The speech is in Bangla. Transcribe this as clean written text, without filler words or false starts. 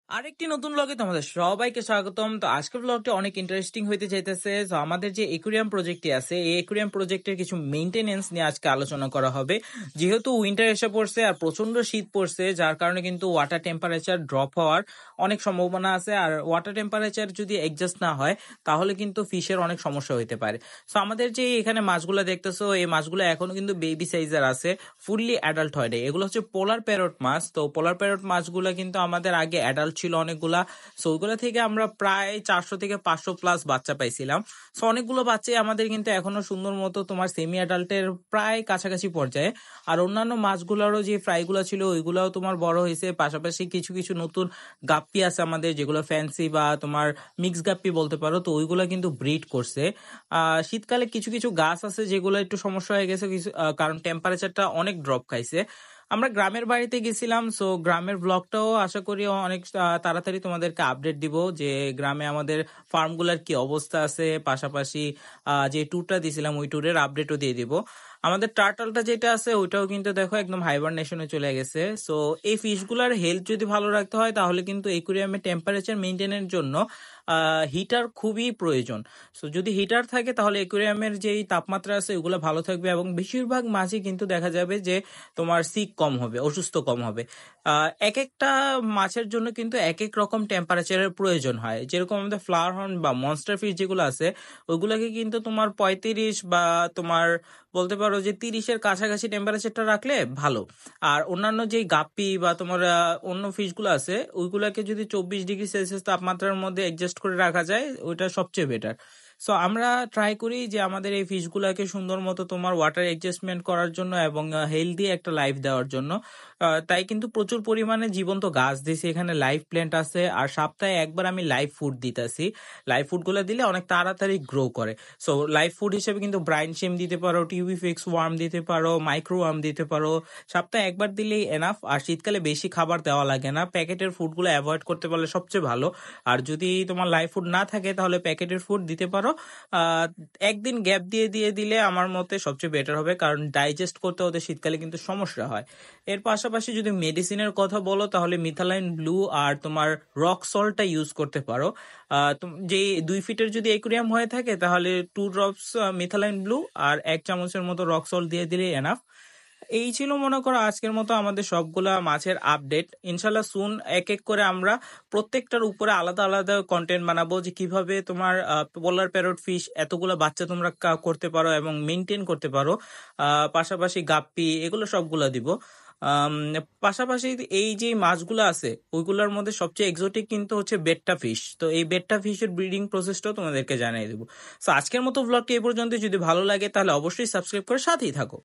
আরেকটি নতুন ব্লগে তোমাদের সবাইকে স্বাগতম। তো আজকের ব্লগটি অনেক ইন্টারেস্টিং হইতে চাইতেছে। তো আমাদের যে একুরিয়াম প্রজেক্টটি আছে, এই একুরিয়াম প্রজেক্টের কিছু মেইনটেনেন্স নিয়ে আজকে আলোচনা করা হবে। যেহেতু উইন্টার এসে পড়ছে আর প্রচন্ড শীত পড়ছে, যার কারণে কিন্তু ওয়াটার টেম্পারেচার ড্রপ হওয়ার অনেক সম্ভাবনা আছে। আর ওয়াটার টেম্পারেচার যদি অ্যাডজাস্ট না হয় তাহলে কিন্তু ফিশের অনেক সমস্যা হইতে পারে। তো আমাদের যে এখানে মাছগুলো দেখতেছো, এই মাছগুলো এখনো কিন্তু বেবি সাইজের আছে, ফুললি অ্যাডাল্ট হয় নাই। এগুলো হচ্ছে পোলার প্যারট মাছ। তো পোলার প্যারট মাছগুলো কিন্তু আমাদের আগে অ্যাডাল্ট ছিল অনেকগুলা। সো ওইগুলো থেকে আমরা প্রায় 400 থেকে 500 প্লাস বাচ্চা পাইছিলাম। সো অনেকগুলো বাচ্চাই আমাদের কিন্তু এখনো সুন্দর মতো তোমার সেমি অ্যাডাল্টের প্রায় কাছাকাছি পর্যায়ে। আর অন্যান্য মাছগুলোরও যে ফ্রাইগুলো ছিল ওইগুলাও তোমার বড় হয়েছে। পাশাপাশি কিছু কিছু নতুন গাপ্পি আছে আমাদের, যেগুলো ফ্যান্সি বা তোমার মিক্স গাপ্পি বলতে পারো। তো ওইগুলো কিন্তু ব্রিড করছে। শীতকালে কিছু কিছু গাছ আছে যেগুলো একটু সমস্যা হয়ে গেছে কিছু, কারণ টেম্পারেচারটা অনেক ড্রপ খাইছে। আমরা গ্রামের বাড়িতে গেছিলাম। সো গ্রামের ব্লগটাও আশা করি অনেক তাড়াতাড়ি তোমাদেরকে আপডেট দিব, যে গ্রামে আমাদের ফার্মগুলোর কি অবস্থা আছে। পাশাপাশি যে ট্যুরটা দিছিলাম ওই ট্যুরের আপডেটও দিয়ে দিব। আমাদের টার্টলটা যেটা আছে ওইটাও কিন্তু দেখো একদম হাইবারনেশনে চলে গেছে। সো এই ফিশগুলার হেলথ যদি ভালো রাখতে হয় তাহলে কিন্তু একুরিয়ামের টেম্পারেচার মেনটেনের জন্য হিটার খুবই প্রয়োজন। সো যদি হিটার থাকে তাহলে একুরিয়ামের যেই তাপমাত্রা আছে ওগুলো ভালো থাকবে, এবং বেশিরভাগ মাছই কিন্তু দেখা যাবে যে তোমার সিক কম হবে, অসুস্থ কম হবে। এক একটা মাছের জন্য কিন্তু এক এক রকম টেম্পারেচারের প্রয়োজন হয়। যেরকম আমাদের ফ্লাওয়ার হর্ন বা মনস্টার ফিশ যেগুলো আছে ওইগুলোকে কিন্তু তোমার 35 বা তোমার বলতে পারো যে 30-এর কাছাকাছি টেম্পারেচারটা রাখলে ভালো। আর অন্যান্য যে গাপ্পি বা তোমার অন্য ফিশগুলো আছে ওইগুলোকে যদি 24 ডিগ্রি সেলসিয়াস তাপমাত্রার মধ্যে অ্যাডজাস্ট করে রাখা যায় ওইটা সবচেয়ে বেটার। সো আমরা ট্রাই করি যে আমাদের এই ফিশগুলোকে সুন্দর মতো তোমার ওয়াটার অ্যাডজাস্টমেন্ট করার জন্য এবং হেলদি একটা লাইফ দেওয়ার জন্য। তাই কিন্তু প্রচুর পরিমাণে জীবন্ত গাছ দিছি, এখানে লাইভ প্ল্যান্ট আছে। আর সপ্তাহে একবার আমি লাইভ ফুড দিতেছি। লাইভ ফুডগুলো দিলে অনেক তাড়াতাড়ি গ্রো করে। সো লাইভ ফুড হিসেবে কিন্তু ব্রাইন শিম দিতে পারো, টিউবি ফিক্স ওয়ার্ম দিতে পারো, মাইক্রো ওয়ার্ম দিতে পারো। সপ্তাহে একবার দিলেই এনাফ। আর শীতকালে বেশি খাবার দেওয়া লাগে না, প্যাকেটের ফুডগুলো অ্যাভয়েড করতে পারলে সবচেয়ে ভালো। আর যদি তোমার লাইভ ফুড না থাকে তাহলে প্যাকেটের ফুড দিতে পারো। আহ একদিন গ্যাপ দিয়ে দিয়ে দিলে আমার মতে সবচেয়ে বেটার হবে, কারণ ডাইজেস্ট করতে ওদের শীতকালে কিন্তু সমস্যা হয়। এর পাশাপাশি যদি মেডিসিনের কথা বলো তাহলে মিথালাইন ব্লু আর তোমার রক সল্টটা ইউজ করতে পারো। যে 2 ফিটের যদি একুরিয়াম হয়ে থাকে তাহলে 2 ড্রপস মিথালাইন ব্লু আর 1 চামচের মতো রক সল্ট দিয়ে দিলে এনাফ। এই ছিল মনে করো আজকের মতো আমাদের সবগুলা মাছের আপডেট। ইনশাল্লাহ সুন এক এক করে আমরা প্রত্যেকটার উপরে আলাদা আলাদা কন্টেন্ট বানাবো, যে কিভাবে তোমার পোলার প্যারট ফিশ এতগুলো বাচ্চা তোমরা করতে পারো এবং মেনটেন করতে পারো। পাশাপাশি গাপ্পি এগুলো সবগুলা দিব। আম, পাশাপাশি এই যে মাছগুলো আছে ওইগুলোর মধ্যে সবচেয়ে এক্সোটিক কিন্তু হচ্ছে বেট্টা ফিশ। তো এই বেট্টা ফিশের ব্রিডিং প্রসেসটাও তোমাদেরকে জানিয়ে দেবো। তো আজকের মতো ব্লগটি এই পর্যন্ত। যদি ভালো লাগে তাহলে অবশ্যই সাবস্ক্রাইব করে সাথেই থাকো।